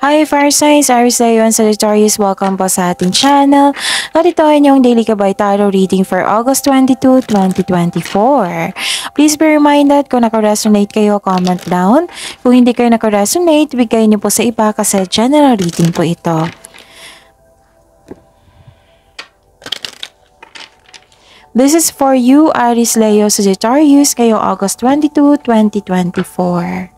Hi Fire Signs, Aries Leo and Sagittarius, welcome po sa ating channel. At ito ay inyong Daily Gabay Tarot reading for August 22, 2024. Please be reminded kung naka-resonate kayo, comment down. Kung hindi kayo naka-resonate, bigay niyo po sa iba kasi general reading po ito. This is for you, Aries Leo Sagittarius, ngayong August 22, 2024.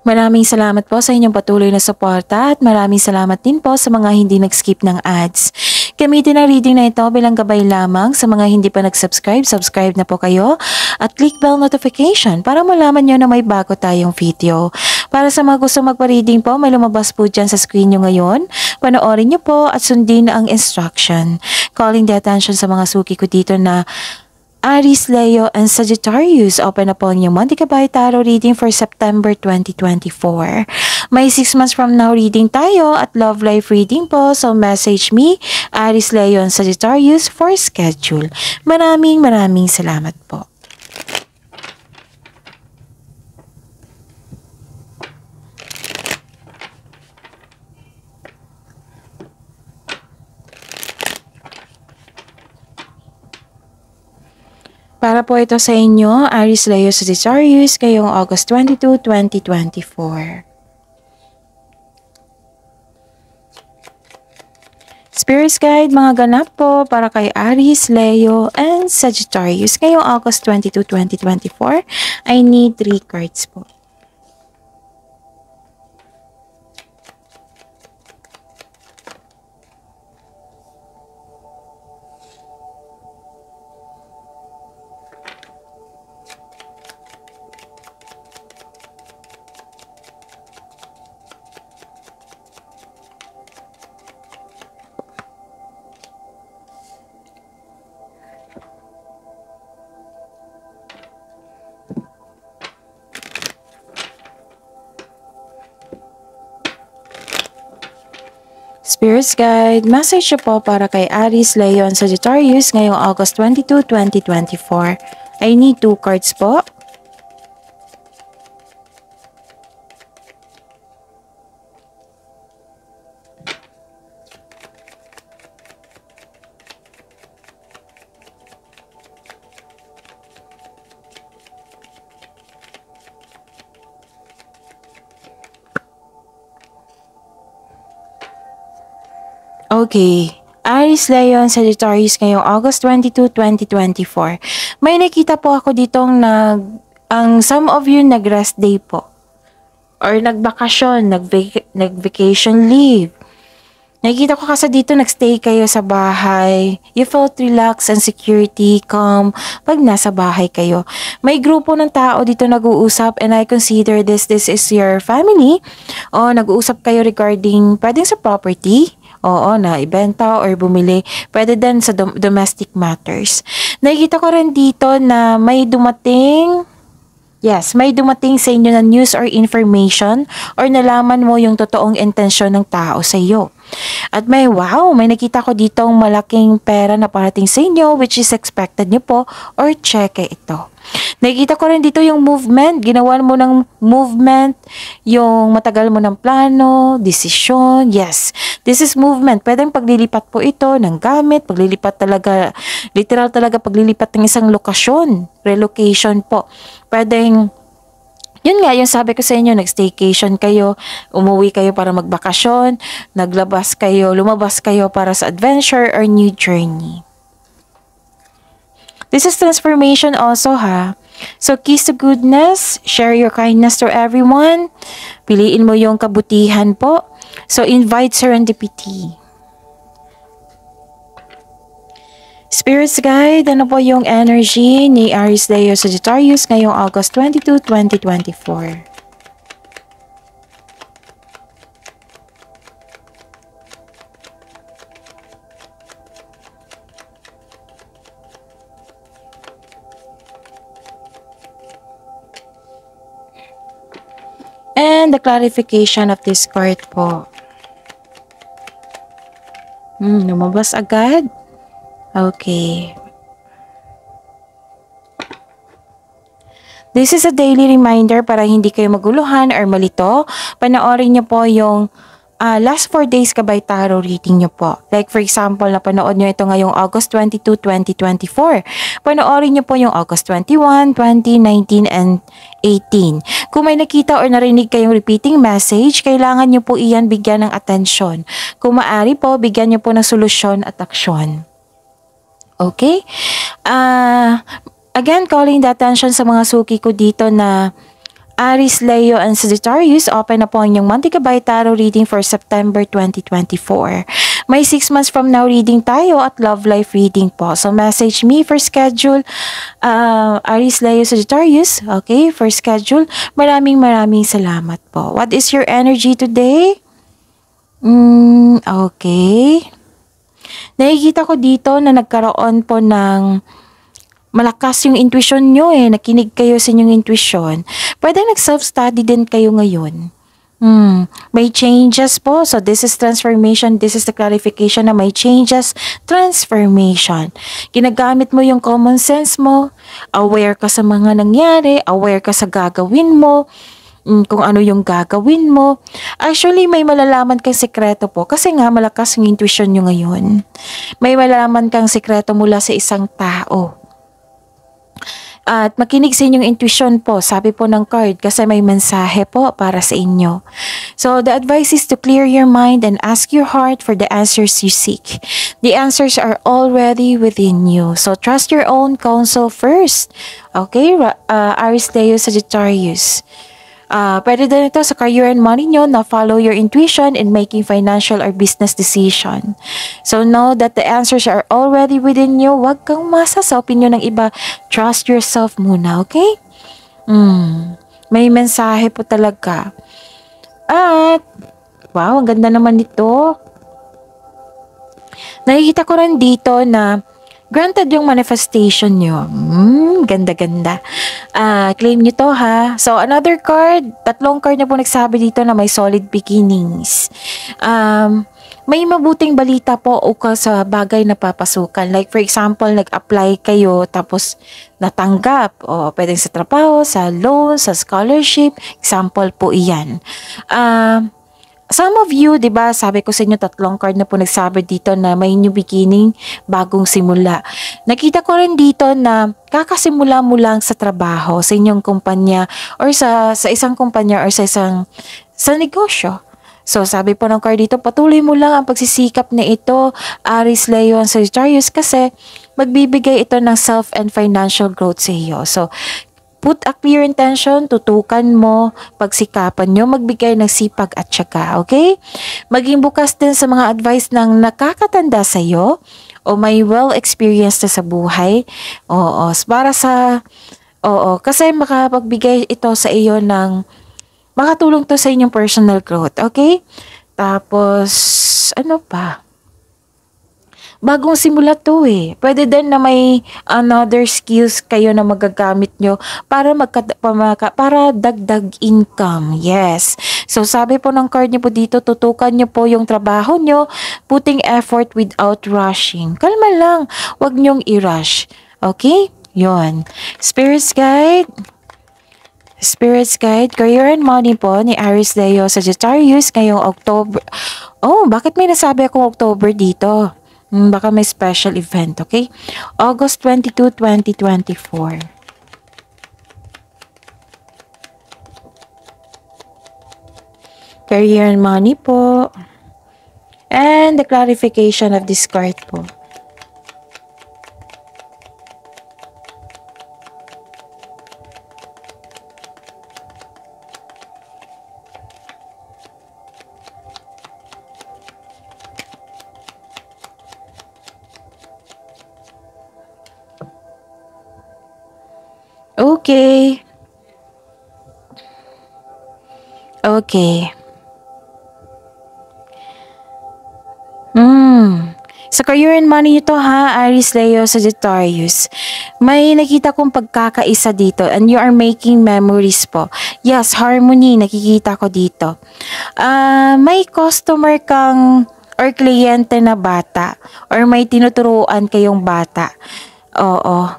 Maraming salamat po sa inyong patuloy na suporta at maraming salamat din po sa mga hindi nag-skip ng ads. Gamitin ang reading na ito bilang gabay lamang sa mga hindi pa nag-subscribe, subscribe na po kayo at click bell notification para malaman nyo na may bago tayong video. Para sa mga gusto magpa-reading po, may lumabas po dyan sa screen nyo ngayon. Panoorin nyo po at sundin ang instruction. Calling the attention sa mga suki ko dito na Aries, Leo, and Sagittarius, open na po ang inyong Monthly Gabay Tarot reading for September 2024. May 6 months from now reading tayo at love life reading po. So message me, Aries, Leo, and Sagittarius for schedule. Maraming salamat po. Para po ito sa inyo, Aries, Leo, Sagittarius, ngayong August 22, 2024. Spirit Guide, mga ganap po para kay Aries, Leo, and Sagittarius, ngayong August 22, 2024. I need 3 cards po. Spirit's Guide, message po para kay Aries, Leo, and Sagittarius ngayong August 22, 2024. I need 2 cards po. Okay, Aries, Leo, and Sagittarius ngayong August 22, 2024. May nakita po ako ditong some of you nag-rest day po. Or nagbakasyon, nag-vacation leave. Nakikita ko kasi dito nagstay kayo sa bahay. You felt relaxed and security, calm pag nasa bahay kayo. May grupo ng tao dito nag-uusap and I consider this is your family. O nag-uusap kayo regarding pwedeng sa property. Oo, na ibenta or bumili. Pwede din sa domestic matters. Nakikita ko rin dito na may dumating sa inyo na news or information or nalaman mo yung totoong intensyon ng tao sa iyo. At may nakita ko ditong malaking pera na parating sa inyo which is expected niyo po or cheque ito. Nakikita ko rin dito yung movement, ginawan mo ng movement, yung matagal mo ng plano, desisyon, yes. This is movement. Pwedeng paglilipat po ito ng gamit, paglilipat talaga, literal talaga paglilipat ng isang lokasyon, relocation po. Pwedeng, yun nga, yung sabi ko sa inyo, nag-staycation kayo, umuwi kayo para magbakasyon, lumabas kayo para sa adventure or new journey. This is transformation also ha. So keys to goodness, share your kindness to everyone. Piliin mo yung kabutihan po. So invite serendipity. Spirit's Guide, ano po yung energy ni Aries, Leo, Sagittarius ngayong August 22, 2024? And the clarification of this card po. Lumabas agad. Okay. This is a daily reminder para hindi kayo maguluhan or malito. Panoorin niyo po yung last 4 days kabay tarot reading nyo po. Like for example, napanood nyo ito ngayong August 22, 2024. Panoorin nyo po yung August 21, 20, 19, and 18. Kung may nakita or narinig kayong repeating message, kailangan nyo po iyan bigyan ng atensyon. Kung maaari po, bigyan nyo po ng solusyon at aksyon. Okay? Again, calling the attention sa mga suki ko dito na Aries, Leo, and Sagittarius, open na po ang inyong monthly kabay tarot reading for September 2024. May 6 months from now reading tayo at love life reading po. So message me for schedule, Aries, Leo, Sagittarius, okay, for schedule. Maraming salamat po. What is your energy today? Okay. Nakikita ko dito na nagkaroon po ng malakas yung intuition nyo nakinig kayo sa inyong intuition. Pwede nag-self-study din kayo ngayon. May changes po. So this is transformation. This is the clarification na may changes, transformation. Ginagamit mo yung common sense mo. Aware ka sa mga nangyari. Aware ka sa gagawin mo. Kung ano yung gagawin mo. Actually, may malalaman kang sekreto po. Kasi nga, malakas yung intuition nyo ngayon. May malalaman kang sekreto mula sa isang tao. At makinig sa inyong intuition po, sabi po ng card, kasi may mensahe po para sa inyo. So, the advice is to clear your mind and ask your heart for the answers you seek. The answers are already within you. So, trust your own counsel first. Okay, Aries, Leo, Sagittarius. Pwede din ito sa career and money nyo na follow your intuition in making financial or business decision. So know that the answers are already within you. Huwag kang masa sa opinion ng iba. Trust yourself muna, okay? May mensahe po talaga. At, wow, ang ganda naman nito. Nakikita ko rin dito na granted yung manifestation nyo. Ganda-ganda. Claim nyo to ha. So, another card. 3 card na po nagsabi dito na may solid beginnings. May mabuting balita po ukol sa bagay na papasukan. Like for example, nag-apply kayo tapos natanggap. O pwedeng sa trabaho, sa loan, sa scholarship. Example po iyan. Some of you, di ba, sabi ko sa inyo 3 card na po nagsabi dito na may new beginning, bagong simula. Nakita ko rin dito na kakasimula mo lang sa trabaho, sa inyong kumpanya, or sa isang kumpanya, or sa negosyo. So, sabi po ng card dito, patuloy mo lang ang pagsisikap na ito, Aries, Leo, and Sagittarius, kasi magbibigay ito ng self and financial growth sa iyo. So, put a clear intention, tutukan mo, pagsikapan nyo, magbigay ng sipag at syaga, okay? Maging bukas din sa mga advice ng nakakatanda sa iyo o may well-experienced na sa buhay. Kasi makapagbigay ito sa iyo ng, makatulong to sa inyong personal growth, okay? Tapos, ano pa? Bagong simula to Pwede din na may another skills kayo na magagamit nyo para para dagdag income. Yes. So, sabi po ng card nyo po dito, tutukan nyo po yung trabaho nyo, putting effort without rushing. Kalma lang. Huwag nyong i-rush. Okay? Yon. Spirits Guide, career and money po ni Aries, Leo, Sagittarius ngayong October. Oh, bakit may nasabi akong October dito? Baka may special event, okay? August 22, 2024. Career and money po. And the clarification of this card po. Okay. Sa career and money nito ha, Aries, Leo, Sagittarius. May nakita kong pagkakaisa dito and you are making memories po. Yes, harmony nakikita ko dito. May customer kang or kliyente na bata or may tinuturuan kayong bata. Oo.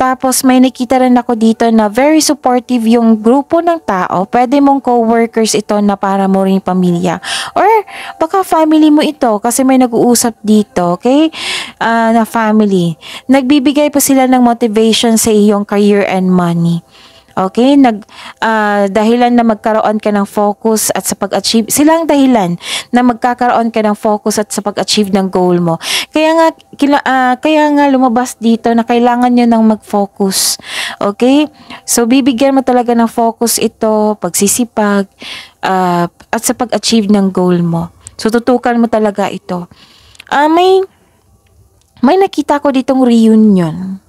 Tapos may nakita rin ako dito na very supportive yung grupo ng tao. Pwede mong co-workers ito na para mo rin pamilya. Or baka family mo ito kasi may nag-uusap dito, okay? Na family. Nagbibigay pa sila ng motivation sa iyong career and money. Okay, dahilan na magkaroon ka ng focus at sa pag-achieve, silang dahilan na magkakaroon ka ng focus at sa pag-achieve ng goal mo. Kaya nga lumabas dito na kailangan nyo ng mag-focus. Okay? So bibigyan mo talaga ng focus ito, pagsisipag, at sa pag-achieve ng goal mo. So tutukan mo talaga ito. May nakita ko ditong reunion.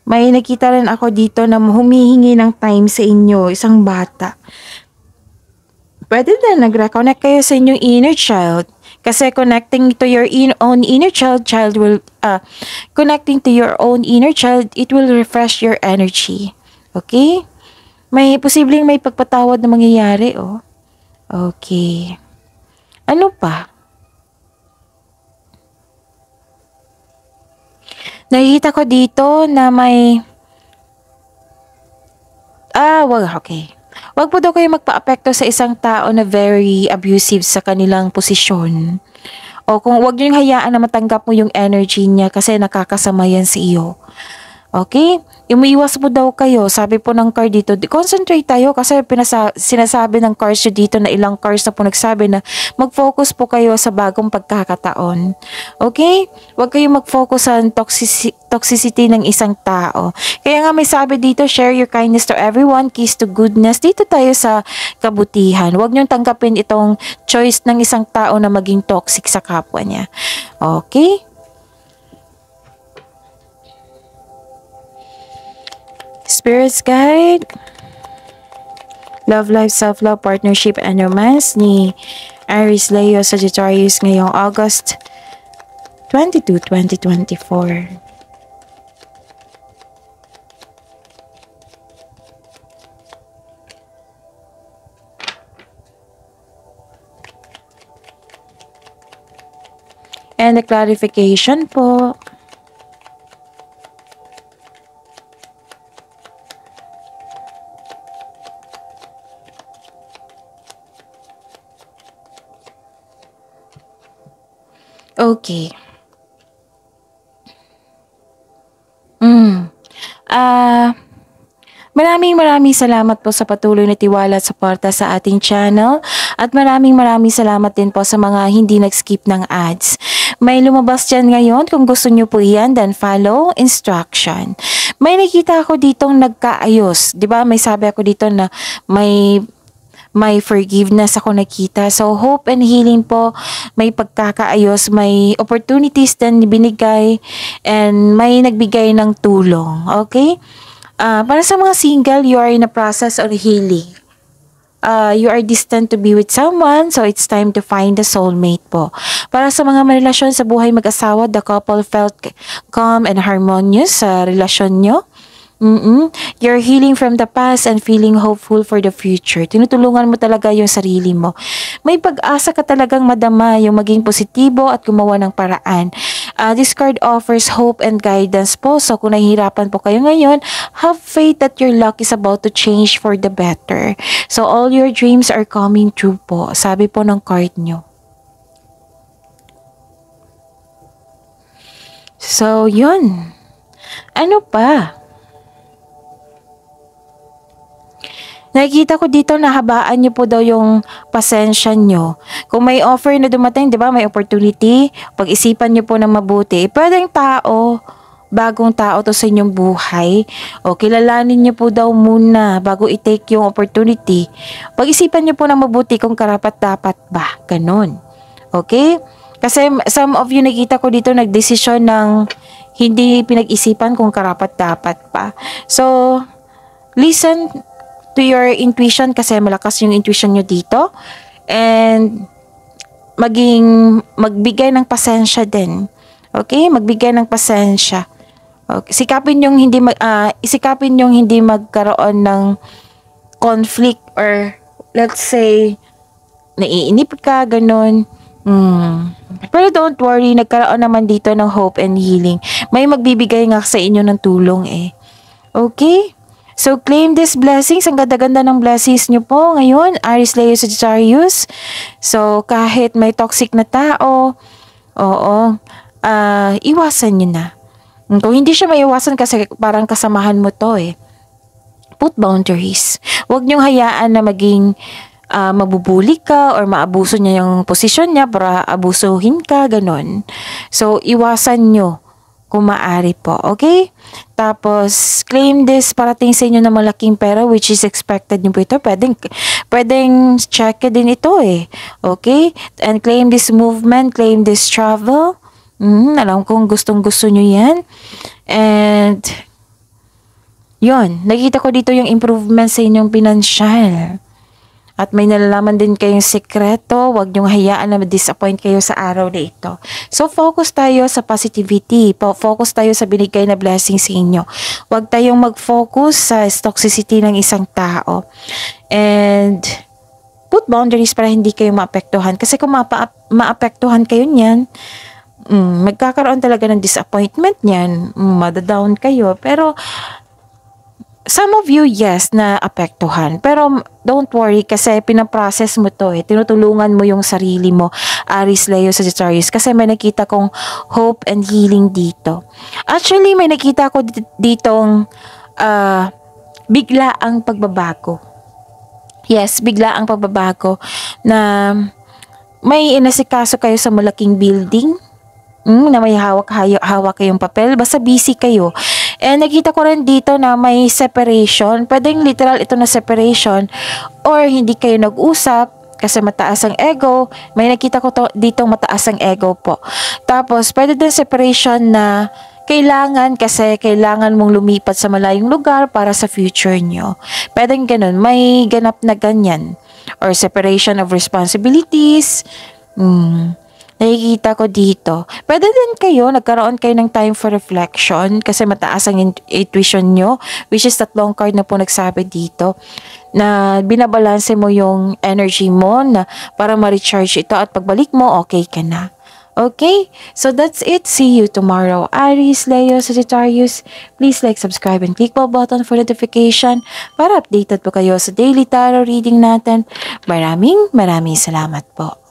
May nakita rin ako dito na humihingi ng time sa inyo, isang bata. Pwede na nag-reconnect kayo sa inyong inner child. Kasi connecting to your own inner child will, connecting to your own inner child, it will refresh your energy. Okay? May posibleng may pagpatawad na mangyayari, oh. Okay. Ano pa? Nakikita ko dito na may... okay. Wag po daw kayo magpa-apekto sa isang tao na very abusive sa kanilang posisyon. O kung wag niyo yung hayaan na matanggap mo yung energy niya kasi nakakasama yan sa iyo. Okay? Umiiwas po daw kayo. Sabi po ng card dito, concentrate tayo kasi sinasabi ng cards dito na ilang cards na po nagsabi na mag-focus po kayo sa bagong pagkakataon. Okay? Huwag kayo mag-focus sa toxicity ng isang tao. Kaya nga may sabi dito, share your kindness to everyone, kiss to goodness. Dito tayo sa kabutihan. Huwag niyong tanggapin itong choice ng isang tao na maging toxic sa kapwa niya. Okay? Spirit's Guide, Love Life, Self-Love, Partnership, and Romance ni Aries, Leo, Sagittarius ngayong August 22, 2024. And the clarification po. Okay. Maraming salamat po sa patuloy na tiwala at suporta sa ating channel. At maraming salamat din po sa mga hindi nag-skip ng ads. May lumabas dyan ngayon. Kung gusto nyo po yan, then follow instruction. May nakita ako ditong nagkaayos. Diba? May sabi ako dito na may forgiveness ako nakita. So, hope and healing po, may pagkakaayos, may opportunities din binigay, and may nagbigay ng tulong. Okay? Para sa mga single, you are in a process of healing. You are destined to be with someone, so it's time to find the soulmate po. Para sa mga may relasyon sa buhay mag-asawa, the couple felt calm and harmonious sa relasyon nyo. You're healing from the past and feeling hopeful for the future. Tinutulungan mo talaga yung sarili mo. May pag-asa ka talagang madama yung maging positibo at gumawa ng paraan. This card offers hope and guidance po. So kung nahihirapan po kayo ngayon, have faith that your luck is about to change for the better. So all your dreams are coming true po. Sabi po ng card nyo. So yun. Ano pa? Nakikita ko dito na habaan nyo po daw yung pasensya nyo. Kung may offer na dumating, di ba, may opportunity, pag-isipan nyo po ng mabuti. Pwedeng tao, bagong tao to sa inyong buhay. O kilalanin nyo po daw muna bago i-take yung opportunity. Pag-isipan nyo po ng mabuti kung karapat-dapat ba. Ganon. Okay? Kasi some of you nakita ko dito nagdesisyon ng hindi pinag-isipan kung karapat-dapat pa. So, listen to your intuition kasi malakas yung intuition nyo dito. And magbigay ng pasensya din. Okay? Magbigay ng pasensya. Okay. Isikapin yung hindi magkaroon ng conflict or let's say naiinip ka, ganun. Pero don't worry, nagkaroon naman dito ng hope and healing. May magbibigay nga sa inyo ng tulong eh. Okay? So, claim these blessings. Ang ganda-ganda ng blessings nyo po ngayon, Aries, Leo, Sagittarius. So, kahit may toxic na tao, oo, iwasan nyo na. Kung hindi siya maiwasan kasi parang kasamahan mo to eh. Put boundaries. Huwag nyong hayaan na maging mabubuli ka or maabuso niya yung posisyon niya para abusuhin ka, ganon. So, iwasan nyo kung maaari po, okay? Tapos, claim this parating sa inyo na malaking pera which is expected nyo po ito. Pwedeng check din ito eh, okay? And claim this movement, claim this travel. Alam kong gustong-gusto nyo yan. And, yon, nakita ko dito yung improvement sa inyong pinansyal. At may nalalaman din kayong sekreto, huwag niyong hayaan na ma-disappoint kayo sa araw na ito. So, focus tayo sa positivity. Focus tayo sa binigay na blessing sa inyo. Huwag tayong mag-focus sa toxicity ng isang tao. And, put boundaries para hindi kayo maapektuhan. Kasi kung maapektuhan kayo niyan, magkakaroon talaga ng disappointment niyan. Madadown kayo. Pero, some of you, yes, na apektuhan. Pero, don't worry kasi pinaprocess mo to eh. Tinutulungan mo yung sarili mo, Aries, Leo, Sagittarius. Kasi may nakita kong hope and healing dito. Actually, may nakita ko ditong bigla ang pagbabago. Yes, bigla ang pagbabago na may inasikaso kayo sa malaking building na may hawak kayong papel. Basta busy kayo. And nakita ko rin dito na may separation. Pwedeng literal ito na separation or hindi kayo nag-usap kasi mataas ang ego. May nakita ko dito mataas ang ego po. Tapos pwede din separation na kailangan kasi kailangan mong lumipat sa malayong lugar para sa future nyo. Pwedeng ganun. May ganap na ganyan. Or separation of responsibilities. Nakikita ko dito. Pwede din kayo, nagkaroon kayo ng time for reflection kasi mataas ang intuition nyo, which is 3 card na po nagsabi dito, na binabalanse mo yung energy mo na para ma-recharge ito at pagbalik mo, okay ka na. Okay? So that's it. See you tomorrow. Aries, Leo, Sagittarius, please like, subscribe, and click the button for notification para updated po kayo sa daily tarot reading natin. Maraming salamat po.